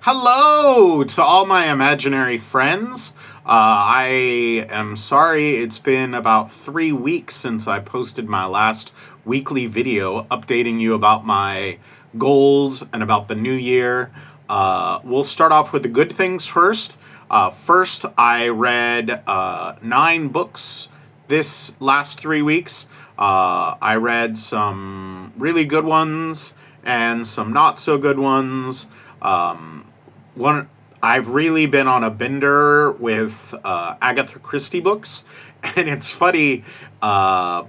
Hello to all my imaginary friends. I am sorry it's been about 3 weeks since I posted my last weekly video updating you about my goals and about the new year. We'll start off with the good things first. First, I read 9 books this last 3 weeks. I read some really good ones and some not so good ones. I've really been on a bender with Agatha Christie books, and it's funny, the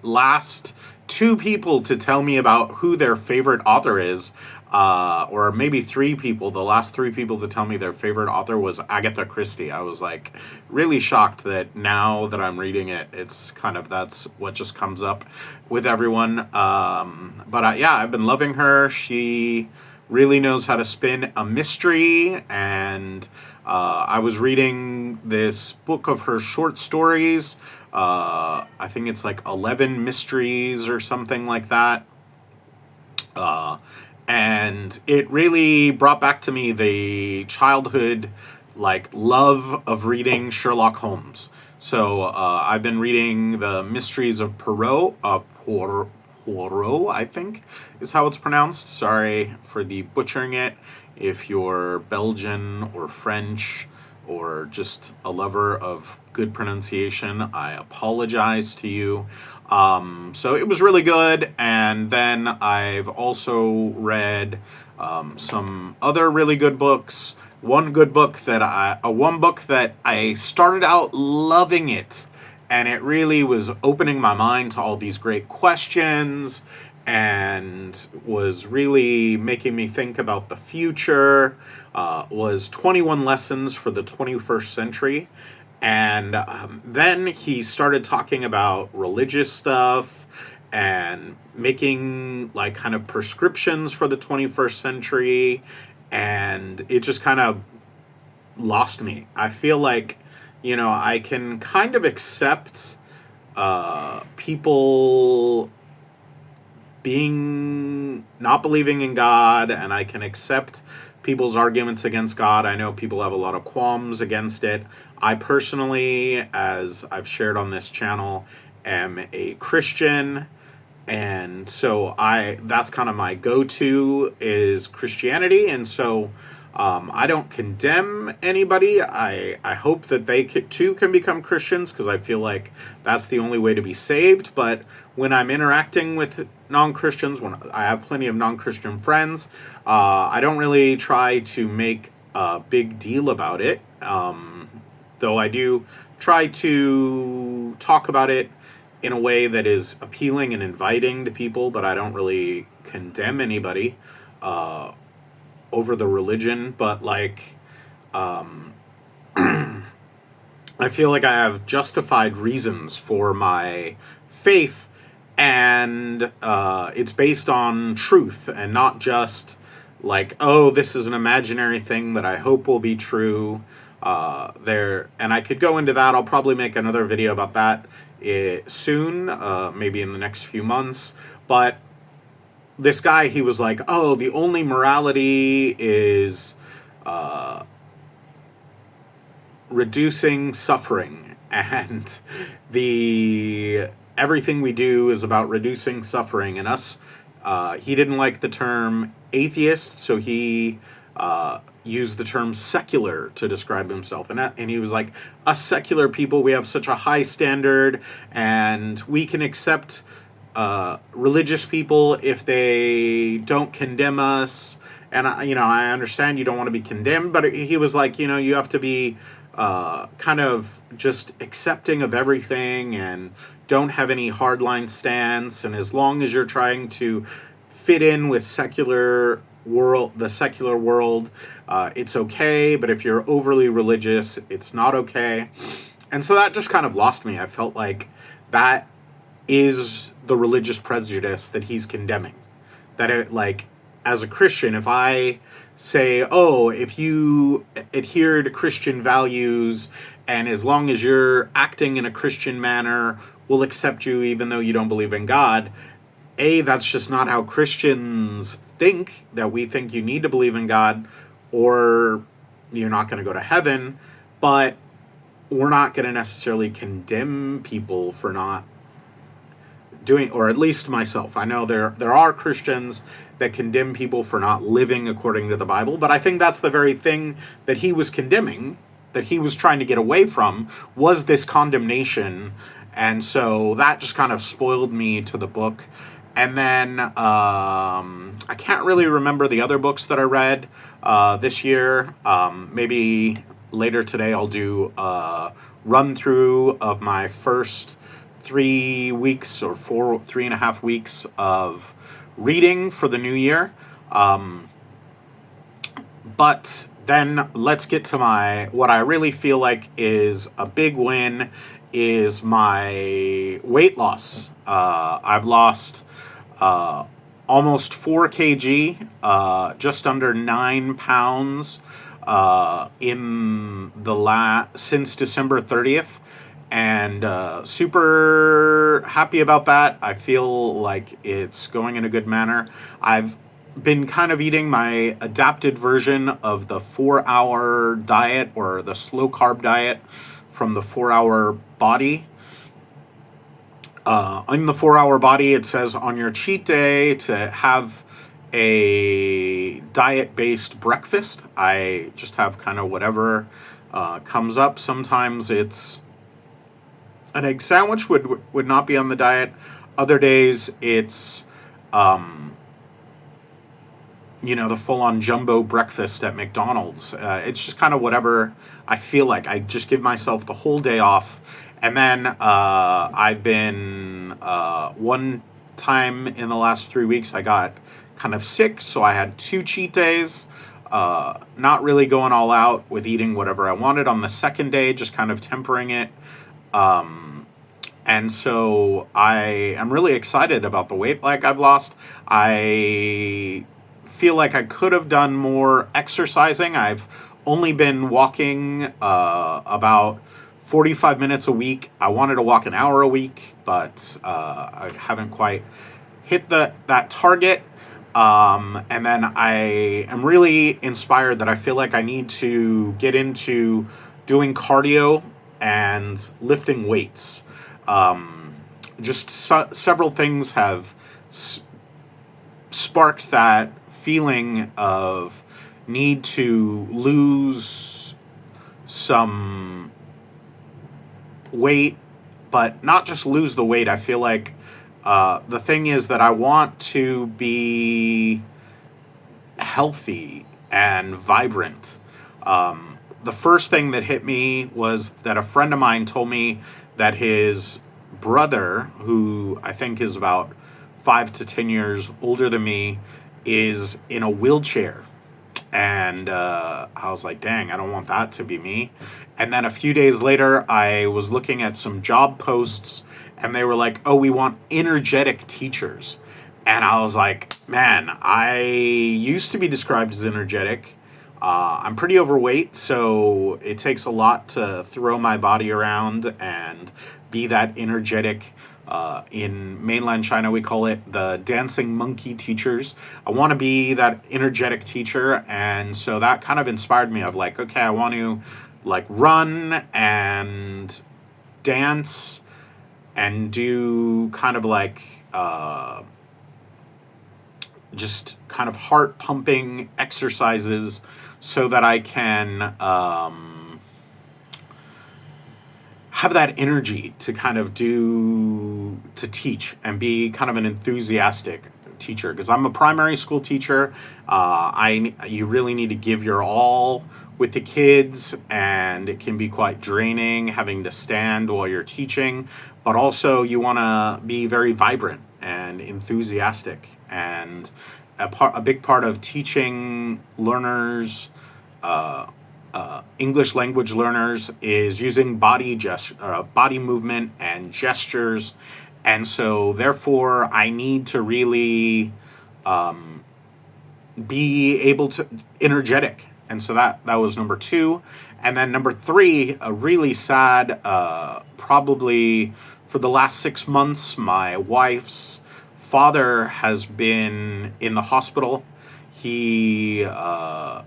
last 2 people to tell me about who their favorite author is, or maybe 3 people, the last 3 people to tell me their favorite author was Agatha Christie. I was like really shocked that now that I'm reading it, it's kind of, that's what just comes up with everyone. Yeah, I've been loving her. She really knows how to spin a mystery, and I was reading this book of her short stories. I think it's like 11 mysteries or something like that. And it really brought back to me the childhood love of reading Sherlock Holmes. So I've been reading the Mysteries of Poirot, I think is how it's pronounced. Sorry for the butchering it. If you're Belgian or French or just a lover of good pronunciation, I apologize to you. So it was really good. And then I've also read some other really good books. One book that I started out loving it, and it really was opening my mind to all these great questions and was really making me think about the future, was 21 Lessons for the 21st Century. And then he started talking about religious stuff and making kind of prescriptions for the 21st century. And it just kind of lost me. I feel like, I can kind of accept people not believing in God, and I can accept people's arguments against God. I know people have a lot of qualms against it. I personally, as I've shared on this channel, am a Christian, and so that's kind of my go-to is Christianity, and so I don't condemn anybody. I hope that they too can become Christians, because I feel like that's the only way to be saved. But when I'm interacting with non-Christians, when I have plenty of non-Christian friends, I don't really try to make a big deal about it, though I do try to talk about it in a way that is appealing and inviting to people, but I don't really condemn anybody over the religion. But I feel like I have justified reasons for my faith, and it's based on truth and not just this is an imaginary thing that I hope will be true. And I could go into that. I'll probably make another video about that soon, maybe in the next few months. But this guy, he was like, oh, the only morality is reducing suffering, and everything we do is about reducing suffering. And us, he didn't like the term atheist, so he used the term secular to describe himself. And he was like, us secular people, we have such a high standard, and we can accept religious people if they don't condemn us. And I understand you don't want to be condemned, but he was like, you have to be kind of just accepting of everything and don't have any hardline stance. And as long as you're trying to fit in with the secular world, it's okay. But if you're overly religious, it's not okay. And so that just kind of lost me. I felt like that is the religious prejudice that he's condemning. That as a Christian, if I say, oh, if you adhere to Christian values, and as long as you're acting in a Christian manner, we'll accept you even though you don't believe in God. That's just not how Christians think that we think you need to believe in God or you're not going to go to heaven, but we're not going to necessarily condemn people for not doing, or at least myself. I know there are Christians that condemn people for not living according to the Bible, but I think that's the very thing that he was condemning, that he was trying to get away from, was this condemnation. And so that just kind of spoiled me to the book. And then I can't really remember the other books that I read this year. Maybe later today I'll do a run through of my first 3 weeks or 3.5 weeks of reading for the new year. But then let's get to what I really feel like is a big win is my weight loss. I've lost almost 4 kg, just under 9 pounds since December 30th. And super happy about that. I feel like it's going in a good manner. I've been kind of eating my adapted version of the 4-hour diet, or the slow carb diet from the 4-hour body. In the 4-hour body, it says on your cheat day to have a diet-based breakfast. I just have kind of whatever comes up. Sometimes it's an egg sandwich would not be on the diet. Other days it's the full-on jumbo breakfast at McDonald's. It's just kind of whatever I feel like. I just give myself the whole day off. And then I've been, one time in the last 3 weeks, I got kind of sick, so I had 2 cheat days. Not really going all out with eating whatever I wanted on the second day, just kind of tempering it. And so I am really excited about the weight like I've lost. I feel like I could have done more exercising. I've only been walking about 45 minutes a week. I wanted to walk an hour a week, but I haven't quite hit that target. And then I am really inspired that I feel like I need to get into doing cardio and lifting weights. Several things have sparked that feeling of need to lose some weight, but not just lose the weight. I feel like the thing is that I want to be healthy and vibrant. The first thing that hit me was that a friend of mine told me that his brother, who I think is about 5 to 10 years older than me, is in a wheelchair. And I was like, dang, I don't want that to be me. And then a few days later, I was looking at some job posts, and they were like, oh, we want energetic teachers. And I was like, man, I used to be described as energetic. I'm pretty overweight, so it takes a lot to throw my body around and be that energetic. In mainland China, we call it the dancing monkey teachers. I want to be that energetic teacher, and so that kind of inspired me of like, okay, I want to like run and dance and do kind of like just kind of heart pumping exercises so that I can have that energy to kind of to teach and be kind of an enthusiastic teacher, because I'm a primary school teacher. You really need to give your all with the kids, and it can be quite draining having to stand while you're teaching, but also you want to be very vibrant and enthusiastic. And a big part of teaching learners, English language learners, is using body movement and gestures. And so therefore I need to really be able to energetic. And so that was number 2. And then number 3, a really sad, probably for the last 6 months, my wife's father has been in the hospital. He is a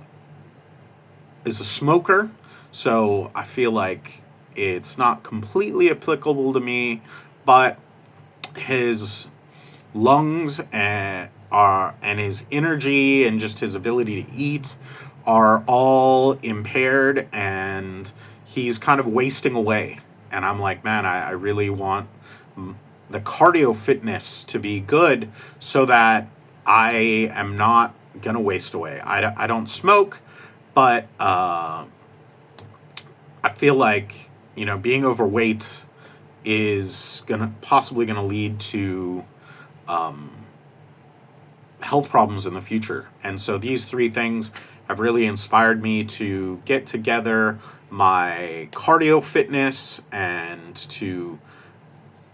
smoker, so I feel like it's not completely applicable to me, but his lungs and his energy and just his ability to eat are all impaired, and he's kind of wasting away. And I'm like, man, I really want the cardio fitness to be good so that I am not gonna waste away. I don't smoke, but I feel like, being overweight is possibly gonna lead to health problems in the future. And so these three things have really inspired me to get together my cardio fitness and to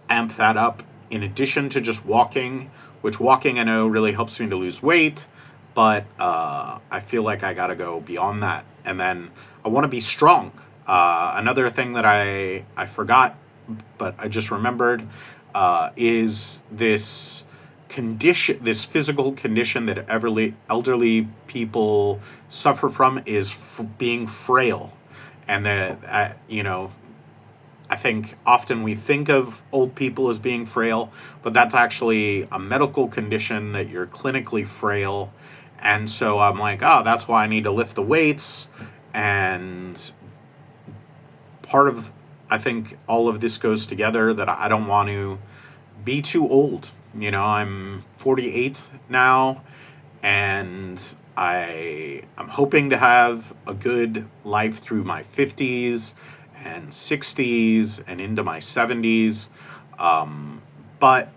amp that up in addition to just walking, which walking I know really helps me to lose weight, but I feel like I gotta go beyond that. And then I want to be strong. Another thing that I forgot, but I just remembered, is this condition, this physical condition that elderly people suffer from, is being frail. And that, I think often we think of old people as being frail, but that's actually a medical condition that you're clinically frail. And so I'm like, that's why I need to lift the weights. And I think all of this goes together, that I don't want to be too old. I'm 48 now, and I'm hoping to have a good life through my 50s and 60s and into my 70s. But,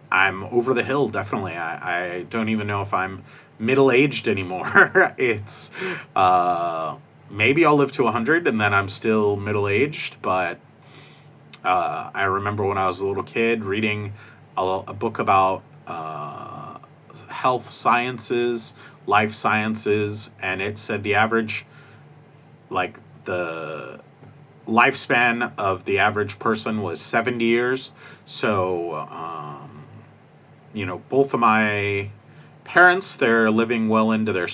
I'm over the hill, definitely. I don't even know if I'm middle-aged anymore. It's, maybe I'll live to 100 and then I'm still middle-aged, but I remember when I was a little kid reading a book about health sciences, life sciences, and it said the lifespan of the average person was 70 years. So, both of my parents, they're living well into they're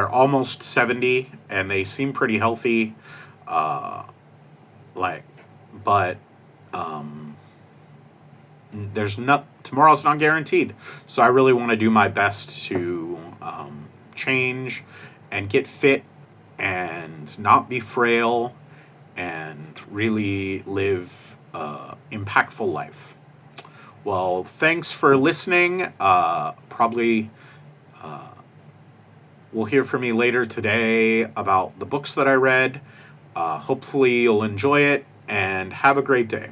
almost 70, and they seem pretty healthy. But tomorrow's not guaranteed. So I really want to do my best to change and get fit and not be frail and really live impactful life. Well, thanks for listening. Probably we'll hear from me later today about the books that I read. Hopefully you'll enjoy it, and have a great day.